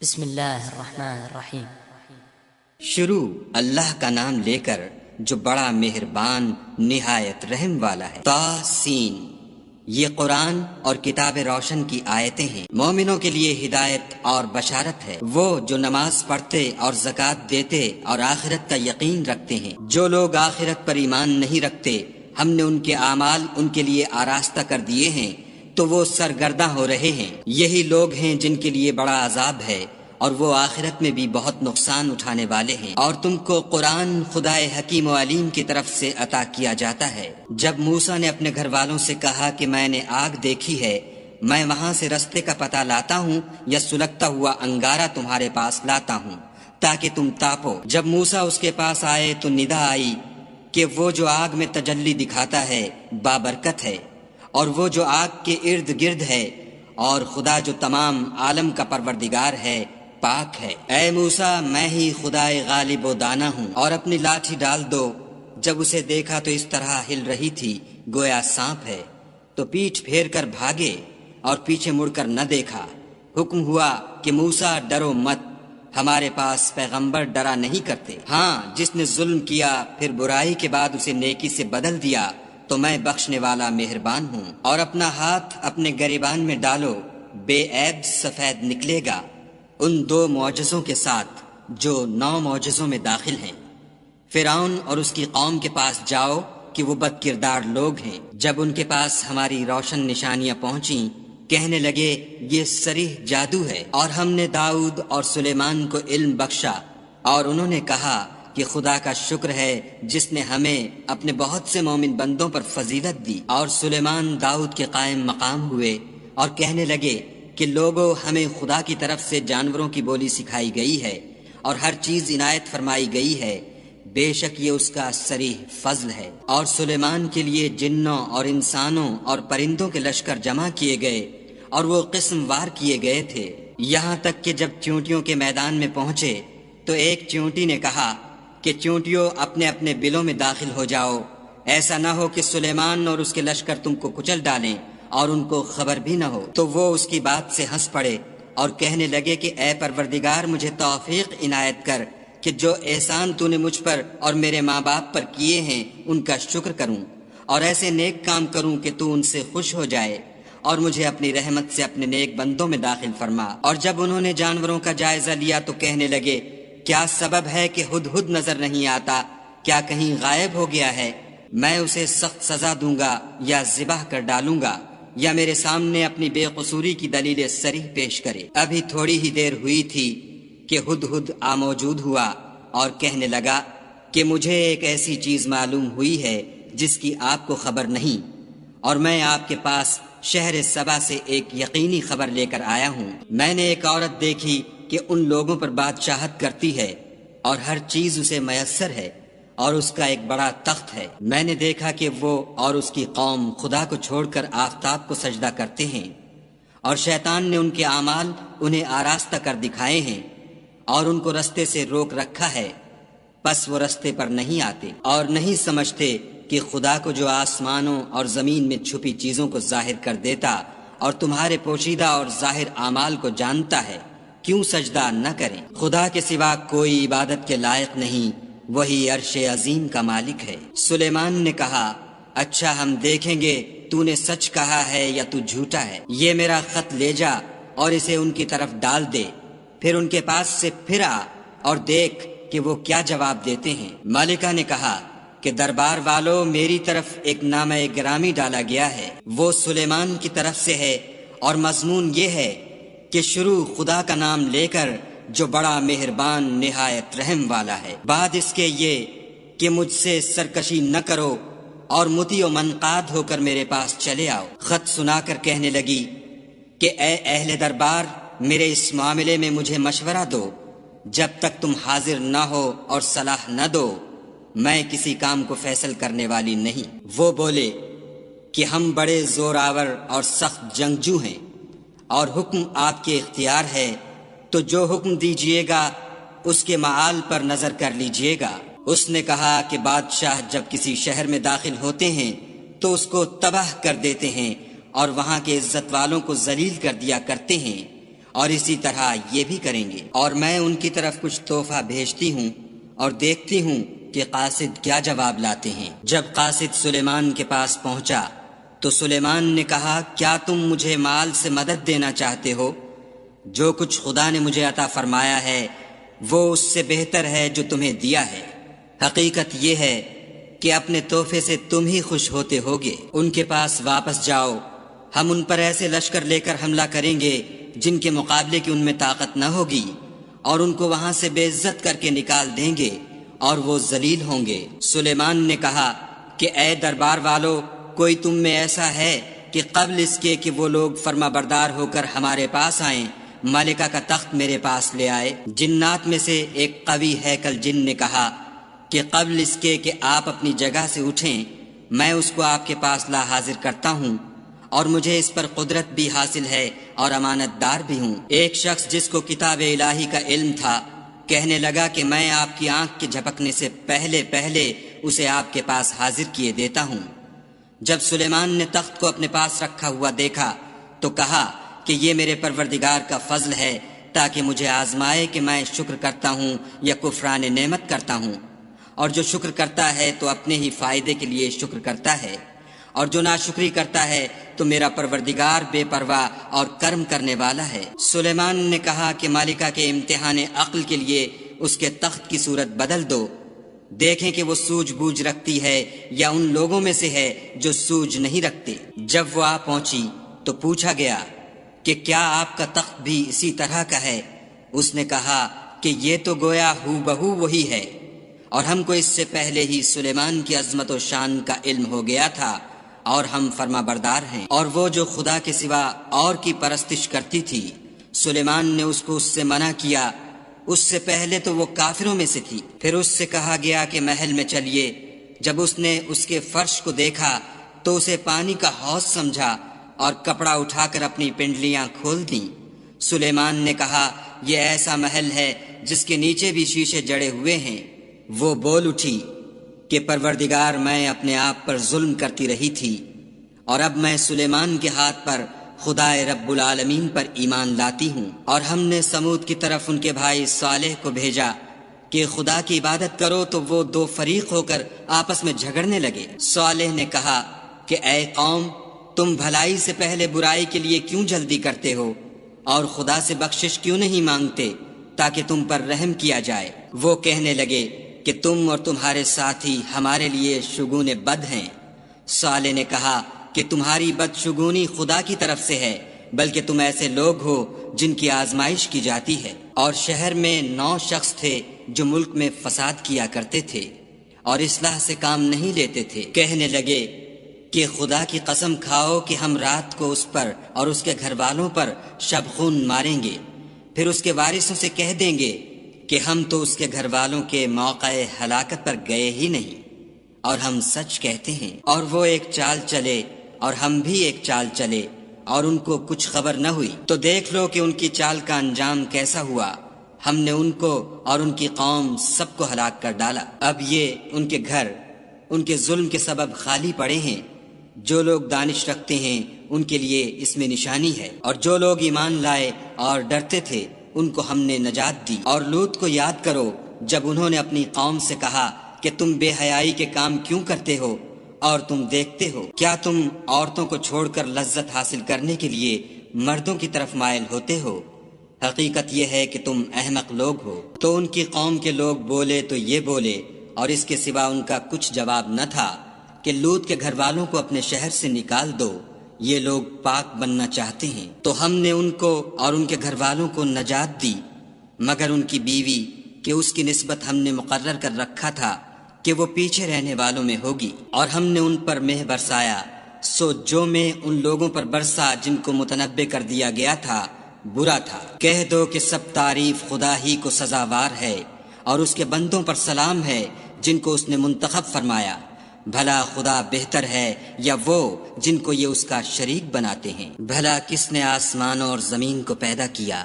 بسم اللہ الرحمن الرحیم۔ شروع اللہ کا نام لے کر جو بڑا مہربان نہایت رحم والا ہے۔ طاسین، یہ قرآن اور کتاب روشن کی آیتیں ہیں، مومنوں کے لیے ہدایت اور بشارت ہے۔ وہ جو نماز پڑھتے اور زکوٰۃ دیتے اور آخرت کا یقین رکھتے ہیں۔ جو لوگ آخرت پر ایمان نہیں رکھتے، ہم نے ان کے اعمال ان کے لیے آراستہ کر دیے ہیں تو وہ سرگرداں ہو رہے ہیں۔ یہی لوگ ہیں جن کے لیے بڑا عذاب ہے اور وہ آخرت میں بھی بہت نقصان اٹھانے والے ہیں۔ اور تم کو قرآن خدائے حکیم و علیم کی طرف سے عطا کیا جاتا ہے۔ جب موسیٰ نے اپنے گھر والوں سے کہا کہ میں نے آگ دیکھی ہے، میں وہاں سے رستے کا پتہ لاتا ہوں یا سلگتا ہوا انگارہ تمہارے پاس لاتا ہوں تاکہ تم تاپو۔ جب موسیٰ اس کے پاس آئے تو ندا آئی کہ وہ جو آگ میں تجلی دکھاتا ہے بابرکت ہے، اور وہ جو آگ کے ارد گرد ہے، اور خدا جو تمام عالم کا پروردگار ہے پاک ہے۔ اے موسیٰ، میں ہی خدائے غالب و دانا ہوں، اور اپنی لاٹھی ڈال دو۔ جب اسے دیکھا تو اس طرح ہل رہی تھی گویا سانپ ہے، تو پیٹھ پھیر کر بھاگے اور پیچھے مڑ کر نہ دیکھا۔ حکم ہوا کہ موسیٰ ڈرو مت، ہمارے پاس پیغمبر ڈرا نہیں کرتے۔ ہاں، جس نے ظلم کیا پھر برائی کے بعد اسے نیکی سے بدل دیا تو میں بخشنے والا مہربان ہوں۔ اور اپنا ہاتھ اپنے گریبان میں ڈالو، بے عیب سفید نکلے گا، ان 2 معجزوں کے ساتھ جو 9 معجزوں میں داخل ہیں۔ فرعون اور اس کی قوم کے پاس جاؤ کہ وہ بد کردار لوگ ہیں۔ جب ان کے پاس ہماری روشن نشانیاں پہنچیں، کہنے لگے یہ صریح جادو ہے۔ اور ہم نے داؤد اور سلیمان کو علم بخشا، اور انہوں نے کہا کہ خدا کا شکر ہے جس نے ہمیں اپنے بہت سے مومن بندوں پر فضیلت دی۔ اور سلیمان داؤد کے قائم مقام ہوئے اور کہنے لگے کہ لوگوں، ہمیں خدا کی طرف سے جانوروں کی بولی سکھائی گئی ہے اور ہر چیز عنایت فرمائی گئی ہے، بے شک یہ اس کا صریح فضل ہے۔ اور سلیمان کے لیے جنوں اور انسانوں اور پرندوں کے لشکر جمع کیے گئے اور وہ قسم وار کیے گئے تھے، یہاں تک کہ جب چیونٹیوں کے میدان میں پہنچے تو ایک چیونٹی نے کہا کہ چیونٹیوں اپنے اپنے بلوں میں داخل ہو جاؤ، ایسا نہ ہو کہ سلیمان اور اس کے لشکر تم کو کچل ڈالیں اور ان کو خبر بھی نہ ہو۔ تو وہ اس کی بات سے ہنس پڑے اور کہنے لگے کہ اے پروردگار، مجھے توفیق عنایت کر کہ جو احسان تو نے مجھ پر اور میرے ماں باپ پر کیے ہیں ان کا شکر کروں، اور ایسے نیک کام کروں کہ تو ان سے خوش ہو جائے، اور مجھے اپنی رحمت سے اپنے نیک بندوں میں داخل فرما۔ اور جب انہوں نے جانوروں کا جائزہ لیا تو کہنے لگے کیا سبب ہے کہ ہدہد نظر نہیں آتا؟ کیا کہیں غائب ہو گیا ہے؟ میں اسے سخت سزا دوں گا یا ذبح کر ڈالوں گا، یا میرے سامنے اپنی بے قصوری کی دلیل صریح پیش کرے۔ ابھی تھوڑی ہی دیر ہوئی تھی کہ ہدہد موجود ہوا اور کہنے لگا کہ مجھے ایک ایسی چیز معلوم ہوئی ہے جس کی آپ کو خبر نہیں، اور میں آپ کے پاس شہر سبا سے ایک یقینی خبر لے کر آیا ہوں۔ میں نے ایک عورت دیکھی کہ ان لوگوں پر بادشاہت کرتی ہے اور ہر چیز اسے میسر ہے، اور اس کا ایک بڑا تخت ہے۔ میں نے دیکھا کہ وہ اور اس کی قوم خدا کو چھوڑ کر آفتاب کو سجدہ کرتے ہیں، اور شیطان نے ان کے اعمال انہیں آراستہ کر دکھائے ہیں اور ان کو رستے سے روک رکھا ہے، پس وہ رستے پر نہیں آتے اور نہیں سمجھتے کہ خدا کو جو آسمانوں اور زمین میں چھپی چیزوں کو ظاہر کر دیتا اور تمہارے پوشیدہ اور ظاہر اعمال کو جانتا ہے، کیوں سجدہ نہ کریں۔ خدا کے سوا کوئی عبادت کے لائق نہیں، وہی عرش عظیم کا مالک ہے۔ سلیمان نے کہا اچھا، ہم دیکھیں گے تو نے سچ کہا ہے یا تو جھوٹا ہے۔ یہ میرا خط لے جا اور اسے ان کی طرف ڈال دے، پھر ان کے پاس سے پھر آ اور دیکھ کہ وہ کیا جواب دیتے ہیں۔ مالکہ نے کہا کہ دربار والو، میری طرف ایک نامہ گرامی ڈالا گیا ہے، وہ سلیمان کی طرف سے ہے، اور مضمون یہ ہے کہ شروع خدا کا نام لے کر جو بڑا مہربان نہایت رحم والا ہے۔ بعد اس کے یہ کہ مجھ سے سرکشی نہ کرو اور مطیع و منقاد ہو کر میرے پاس چلے آؤ۔ خط سنا کر کہنے لگی کہ اے اہل دربار، میرے اس معاملے میں مجھے مشورہ دو، جب تک تم حاضر نہ ہو اور صلاح نہ دو میں کسی کام کو فیصل کرنے والی نہیں۔ وہ بولے کہ ہم بڑے زور آور اور سخت جنگجو ہیں، اور حکم آپ کے اختیار ہے، تو جو حکم دیجئے گا اس کے معال پر نظر کر لیجئے گا۔ اس نے کہا کہ بادشاہ جب کسی شہر میں داخل ہوتے ہیں تو اس کو تباہ کر دیتے ہیں اور وہاں کے عزت والوں کو ذلیل کر دیا کرتے ہیں، اور اسی طرح یہ بھی کریں گے۔ اور میں ان کی طرف کچھ تحفہ بھیجتی ہوں اور دیکھتی ہوں کہ قاصد کیا جواب لاتے ہیں۔ جب قاصد سلیمان کے پاس پہنچا تو سلیمان نے کہا، کیا تم مجھے مال سے مدد دینا چاہتے ہو؟ جو کچھ خدا نے مجھے عطا فرمایا ہے وہ اس سے بہتر ہے جو تمہیں دیا ہے۔ حقیقت یہ ہے کہ اپنے تحفے سے تم ہی خوش ہوتے ہوگے۔ ان کے پاس واپس جاؤ، ہم ان پر ایسے لشکر لے کر حملہ کریں گے جن کے مقابلے کی ان میں طاقت نہ ہوگی، اور ان کو وہاں سے بے عزت کر کے نکال دیں گے اور وہ ذلیل ہوں گے۔ سلیمان نے کہا کہ اے دربار والو، کوئی تم میں ایسا ہے کہ قبل اس کے کہ وہ لوگ فرما بردار ہو کر ہمارے پاس آئیں ملکہ کا تخت میرے پاس لے آئے؟ جنات میں سے ایک قوی ہیکل جن نے کہا کہ قبل اس کے کہ آپ اپنی جگہ سے اٹھیں میں اس کو آپ کے پاس لا حاضر کرتا ہوں، اور مجھے اس پر قدرت بھی حاصل ہے اور امانت دار بھی ہوں۔ ایک شخص جس کو کتاب الہی کا علم تھا کہنے لگا کہ میں آپ کی آنکھ کے جھپکنے سے پہلے اسے آپ کے پاس حاضر کیے دیتا ہوں۔ جب سلیمان نے تخت کو اپنے پاس رکھا ہوا دیکھا تو کہا کہ یہ میرے پروردگار کا فضل ہے تاکہ مجھے آزمائے کہ میں شکر کرتا ہوں یا کفران نعمت کرتا ہوں، اور جو شکر کرتا ہے تو اپنے ہی فائدے کے لیے شکر کرتا ہے، اور جو ناشکری کرتا ہے تو میرا پروردگار بے پرواہ اور کرم کرنے والا ہے۔ سلیمان نے کہا کہ مالکہ کے امتحان عقل کے لیے اس کے تخت کی صورت بدل دو، دیکھیں کہ وہ سوجھ بوجھ رکھتی ہے یا ان لوگوں میں سے ہے جو سوجھ نہیں رکھتے۔ جب وہ آ پہنچی تو پوچھا گیا کہ کیا آپ کا تخت بھی اسی طرح کا ہے؟ اس نے کہا کہ یہ تو گویا ہو بہو وہی ہے، اور ہم کو اس سے پہلے ہی سلیمان کی عظمت و شان کا علم ہو گیا تھا، اور ہم فرما بردار ہیں۔ اور وہ جو خدا کے سوا اور کی پرستش کرتی تھی سلیمان نے اس کو اس سے منع کیا، اس سے پہلے تو وہ کافروں میں سے تھی۔ پھر اس سے کہا گیا کہ محل میں چلیے۔ جب اس نے اس کے فرش کو دیکھا تو اسے پانی کا حوض سمجھا اور کپڑا اٹھا کر اپنی پنڈلیاں کھول دیں۔ سلیمان نے کہا یہ ایسا محل ہے جس کے نیچے بھی شیشے جڑے ہوئے ہیں۔ وہ بول اٹھی کہ پروردگار میں اپنے آپ پر ظلم کرتی رہی تھی، اور اب میں سلیمان کے ہاتھ پر خدا رب العالمین پر ایمان لاتی ہوں۔ اور ہم نے سمود کی طرف ان کے بھائی صالح کو بھیجا کہ خدا کی عبادت کرو تو وہ دو فریق ہو کر آپس میں جھگڑنے لگے۔ صالح نے کہا کہ اے قوم، تم بھلائی سے پہلے برائی کے لیے کیوں جلدی کرتے ہو اور خدا سے بخشش کیوں نہیں مانگتے تاکہ تم پر رحم کیا جائے؟ وہ کہنے لگے کہ تم اور تمہارے ساتھی ہمارے لیے شگون بد ہیں۔ صالح نے کہا کہ تمہاری بدشگونی خدا کی طرف سے ہے، بلکہ تم ایسے لوگ ہو جن کی آزمائش کی جاتی ہے۔ اور شہر میں 9 شخص تھے جو ملک میں فساد کیا کرتے تھے اور اصلاح سے کام نہیں لیتے تھے۔ کہنے لگے کہ خدا کی قسم کھاؤ کہ ہم رات کو اس پر اور اس کے گھر والوں پر شبخون ماریں گے، پھر اس کے وارثوں سے کہہ دیں گے کہ ہم تو اس کے گھر والوں کے موقع ہلاکت پر گئے ہی نہیں، اور ہم سچ کہتے ہیں۔ اور وہ ایک چال چلے اور ہم بھی ایک چال چلے، اور ان کو کچھ خبر نہ ہوئی۔ تو دیکھ لو کہ ان کی چال کا انجام کیسا ہوا۔ ہم نے ان کو اور ان کی قوم سب کو ہلاک کر ڈالا۔ اب یہ ان کے گھر ان کے ظلم کے سبب خالی پڑے ہیں۔ جو لوگ دانش رکھتے ہیں ان کے لیے اس میں نشانی ہے، اور جو لوگ ایمان لائے اور ڈرتے تھے ان کو ہم نے نجات دی۔ اور لوط کو یاد کرو جب انہوں نے اپنی قوم سے کہا کہ تم بے حیائی کے کام کیوں کرتے ہو اور تم دیکھتے ہو؟ کیا تم عورتوں کو چھوڑ کر لذت حاصل کرنے کے لیے مردوں کی طرف مائل ہوتے ہو؟ حقیقت یہ ہے کہ تم احمق لوگ ہو۔ تو ان کی قوم کے لوگ بولے تو یہ بولے، اور اس کے سوا ان کا کچھ جواب نہ تھا کہ لوط کے گھر والوں کو اپنے شہر سے نکال دو، یہ لوگ پاک بننا چاہتے ہیں۔ تو ہم نے ان کو اور ان کے گھر والوں کو نجات دی، مگر ان کی بیوی کہ اس کی نسبت ہم نے مقرر کر رکھا تھا کہ وہ پیچھے رہنے والوں میں ہوگی۔ اور ہم نے ان پر مہ برسایا، سو جو میں ان لوگوں پر برسا جن کو متنبع کر دیا گیا تھا برا تھا۔ کہہ دو کہ سب تعریف خدا ہی کو سزاوار ہے، اور اس کے بندوں پر سلام ہے جن کو اس نے منتخب فرمایا۔ بھلا خدا بہتر ہے یا وہ جن کو یہ اس کا شریک بناتے ہیں؟ بھلا کس نے آسمانوں اور زمین کو پیدا کیا،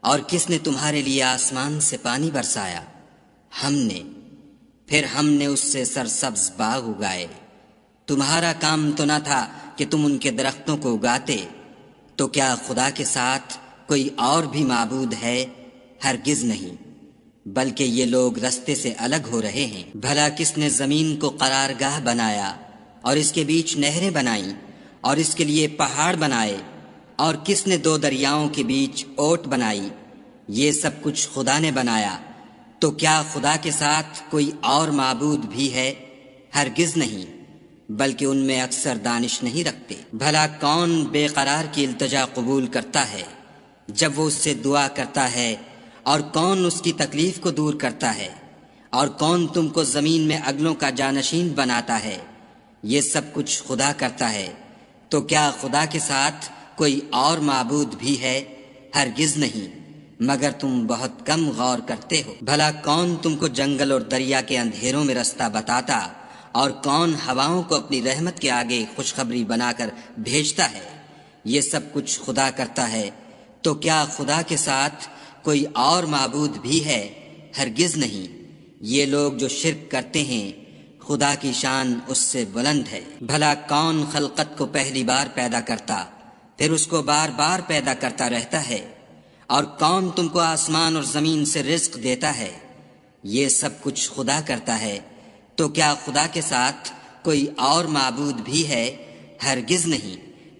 اور کس نے تمہارے لیے آسمان سے پانی برسایا؟ ہم نے، پھر ہم نے اس سے سرسبز باغ اگائے۔ تمہارا کام تو نہ تھا کہ تم ان کے درختوں کو اگاتے، تو کیا خدا کے ساتھ کوئی اور بھی معبود ہے؟ ہرگز نہیں، بلکہ یہ لوگ رستے سے الگ ہو رہے ہیں۔ بھلا کس نے زمین کو قرارگاہ بنایا اور اس کے بیچ نہریں بنائیں اور اس کے لیے پہاڑ بنائے، اور کس نے دو دریاؤں کے بیچ اوٹ بنائی؟ یہ سب کچھ خدا نے بنایا، تو کیا خدا کے ساتھ کوئی اور معبود بھی ہے؟ ہرگز نہیں، بلکہ ان میں اکثر دانش نہیں رکھتے۔ بھلا کون بے قرار کی التجا قبول کرتا ہے جب وہ اس سے دعا کرتا ہے، اور کون اس کی تکلیف کو دور کرتا ہے، اور کون تم کو زمین میں اگلوں کا جانشین بناتا ہے؟ یہ سب کچھ خدا کرتا ہے، تو کیا خدا کے ساتھ کوئی اور معبود بھی ہے؟ ہرگز نہیں، مگر تم بہت کم غور کرتے ہو۔ بھلا کون تم کو جنگل اور دریا کے اندھیروں میں رستہ بتاتا، اور کون ہواؤں کو اپنی رحمت کے آگے خوشخبری بنا کر بھیجتا ہے؟ یہ سب کچھ خدا کرتا ہے، تو کیا خدا کے ساتھ کوئی اور معبود بھی ہے؟ ہرگز نہیں۔ یہ لوگ جو شرک کرتے ہیں، خدا کی شان اس سے بلند ہے۔ بھلا کون خلقت کو پہلی بار پیدا کرتا پھر اس کو بار بار پیدا کرتا رہتا ہے؟ اور کون تم کو آسمان اور زمین سے رزق دیتا ہے؟ یہ سب کچھ خدا کرتا ہے، تو کیا خدا کے ساتھ کوئی اور معبود بھی ہے؟ ہرگز نہیں۔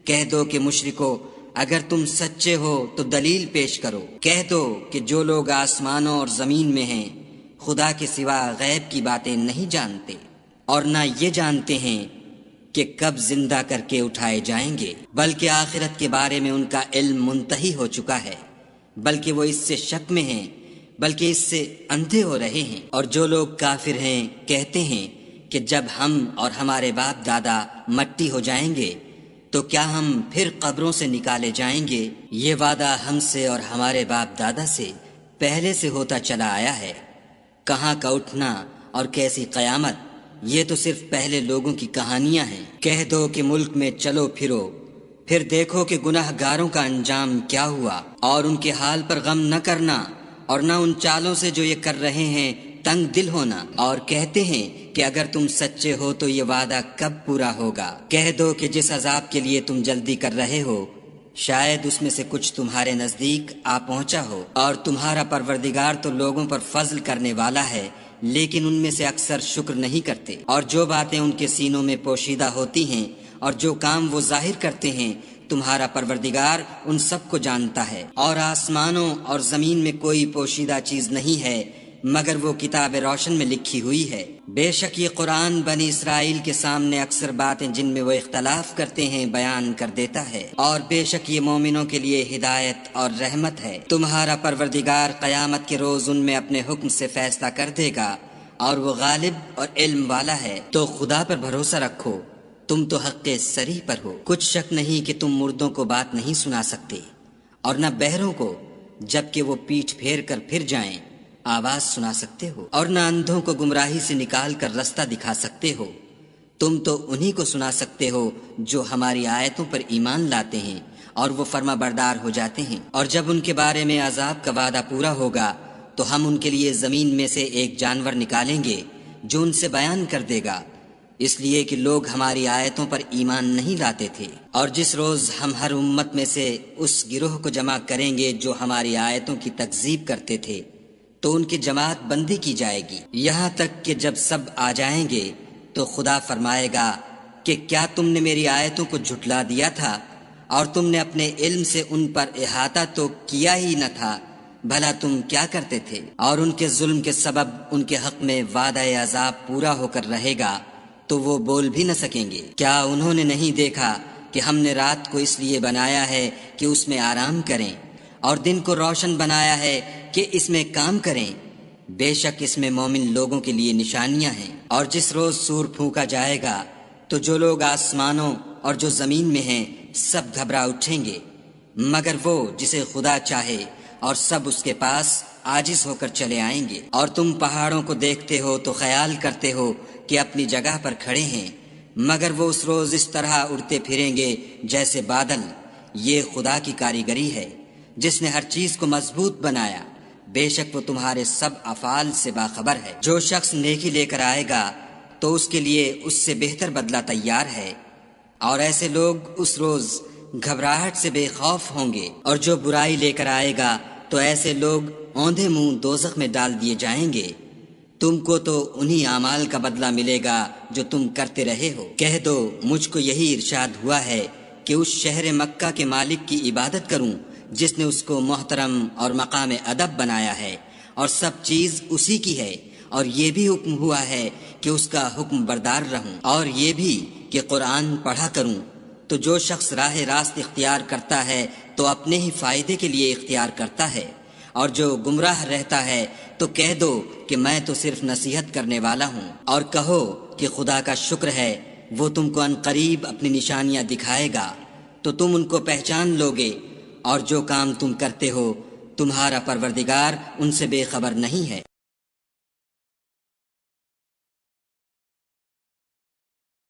کہہ دو کہ مشرکو، اگر تم سچے ہو تو دلیل پیش کرو۔ کہہ دو کہ جو لوگ آسمانوں اور زمین میں ہیں خدا کے سوا غیب کی باتیں نہیں جانتے، اور نہ یہ جانتے ہیں کہ کب زندہ کر کے اٹھائے جائیں گے، بلکہ آخرت کے بارے میں ان کا علم منتہی ہو چکا ہے، بلکہ وہ اس سے شک میں ہیں، بلکہ اس سے اندھے ہو رہے ہیں۔ اور جو لوگ کافر ہیں کہتے ہیں کہ جب ہم اور ہمارے باپ دادا مٹی ہو جائیں گے تو کیا ہم پھر قبروں سے نکالے جائیں گے؟ یہ وعدہ ہم سے اور ہمارے باپ دادا سے پہلے سے ہوتا چلا آیا ہے۔ کہاں کا اٹھنا اور کیسی قیامت، یہ تو صرف پہلے لوگوں کی کہانیاں ہیں۔ کہہ دو کہ ملک میں چلو پھرو، پھر دیکھو کہ گناہ گاروں کا انجام کیا ہوا، اور ان کے حال پر غم نہ کرنا، اور نہ ان چالوں سے جو یہ کر رہے ہیں تنگ دل ہونا، اور کہتے ہیں کہ اگر تم سچے ہو تو یہ وعدہ کب پورا ہوگا؟ کہہ دو کہ جس عذاب کے لیے تم جلدی کر رہے ہو شاید اس میں سے کچھ تمہارے نزدیک آ پہنچا ہو، اور تمہارا پروردگار تو لوگوں پر فضل کرنے والا ہے، لیکن ان میں سے اکثر شکر نہیں کرتے۔ اور جو باتیں ان کے سینوں میں پوشیدہ ہوتی ہیں اور جو کام وہ ظاہر کرتے ہیں، تمہارا پروردگار ان سب کو جانتا ہے۔ اور آسمانوں اور زمین میں کوئی پوشیدہ چیز نہیں ہے مگر وہ کتاب روشن میں لکھی ہوئی ہے۔ بے شک یہ قرآن بنی اسرائیل کے سامنے اکثر باتیں جن میں وہ اختلاف کرتے ہیں بیان کر دیتا ہے، اور بے شک یہ مومنوں کے لیے ہدایت اور رحمت ہے۔ تمہارا پروردگار قیامت کے روز ان میں اپنے حکم سے فیصلہ کر دے گا، اور وہ غالب اور علم والا ہے۔ تو خدا پر بھروسہ رکھو، تم تو حق صریح پر ہو۔ کچھ شک نہیں کہ تم مردوں کو بات نہیں سنا سکتے، اور نہ بہروں کو جبکہ وہ پیٹھ پھیر کر پھر جائیں آواز سنا سکتے ہو، اور نہ اندھوں کو گمراہی سے نکال کر رستہ دکھا سکتے ہو۔ تم تو انہی کو سنا سکتے ہو جو ہماری آیتوں پر ایمان لاتے ہیں اور وہ فرما بردار ہو جاتے ہیں۔ اور جب ان کے بارے میں عذاب کا وعدہ پورا ہوگا تو ہم ان کے لیے زمین میں سے ایک جانور نکالیں گے جو ان سے بیان کر دے گا، اس لیے کہ لوگ ہماری آیتوں پر ایمان نہیں لاتے تھے۔ اور جس روز ہم ہر امت میں سے اس گروہ کو جمع کریں گے جو ہماری آیتوں کی تکذیب کرتے تھے تو ان کی جماعت بندی کی جائے گی، یہاں تک کہ جب سب آ جائیں گے تو خدا فرمائے گا کہ کیا تم نے میری آیتوں کو جھٹلا دیا تھا اور تم نے اپنے علم سے ان پر احاطہ تو کیا ہی نہ تھا؟ بھلا تم کیا کرتے تھے؟ اور ان کے ظلم کے سبب ان کے حق میں وعدہ عذاب پورا ہو کر رہے گا تو وہ بول بھی نہ سکیں گے۔ کیا انہوں نے نہیں دیکھا کہ ہم نے رات کو اس لیے بنایا ہے کہ اس میں آرام کریں، اور دن کو روشن بنایا ہے کہ اس میں کام کریں؟ بے شک اس میں مومن لوگوں کے لیے نشانیاں ہیں۔ اور جس روز سور پھونکا جائے گا تو جو لوگ آسمانوں اور جو زمین میں ہیں سب گھبرا اٹھیں گے مگر وہ جسے خدا چاہے، اور سب اس کے پاس عاجز ہو کر چلے آئیں گے۔ اور تم پہاڑوں کو دیکھتے ہو تو خیال کرتے ہو کہ اپنی جگہ پر کھڑے ہیں، مگر وہ اس روز اس طرح اڑتے پھریں گے جیسے بادل۔ یہ خدا کی کاریگری ہے جس نے ہر چیز کو مضبوط بنایا، بے شک وہ تمہارے سب افعال سے باخبر ہے۔ جو شخص نیکی لے کر آئے گا تو اس کے لیے اس سے بہتر بدلہ تیار ہے، اور ایسے لوگ اس روز گھبراہٹ سے بے خوف ہوں گے، اور جو برائی لے کر آئے گا تو ایسے لوگ اوندھے منہ دوزخ میں ڈال دیے جائیں گے۔ تم کو تو انہی اعمال کا بدلہ ملے گا جو تم کرتے رہے ہو۔ کہہ دو مجھ کو یہی ارشاد ہوا ہے کہ اس شہر مکہ کے مالک کی عبادت کروں جس نے اس کو محترم اور مقام ادب بنایا ہے، اور سب چیز اسی کی ہے، اور یہ بھی حکم ہوا ہے کہ اس کا حکم بردار رہوں، اور یہ بھی کہ قرآن پڑھا کروں۔ تو جو شخص راہ راست اختیار کرتا ہے تو اپنے ہی فائدے کے لیے اختیار کرتا ہے، اور جو گمراہ رہتا ہے تو کہہ دو کہ میں تو صرف نصیحت کرنے والا ہوں، اور کہو کہ خدا کا شکر ہے وہ تم کو عنقریب اپنی نشانیاں دکھائے گا تو تم ان کو پہچان لوگے، اور جو کام تم کرتے ہو تمہارا پروردگار ان سے بے خبر نہیں ہے۔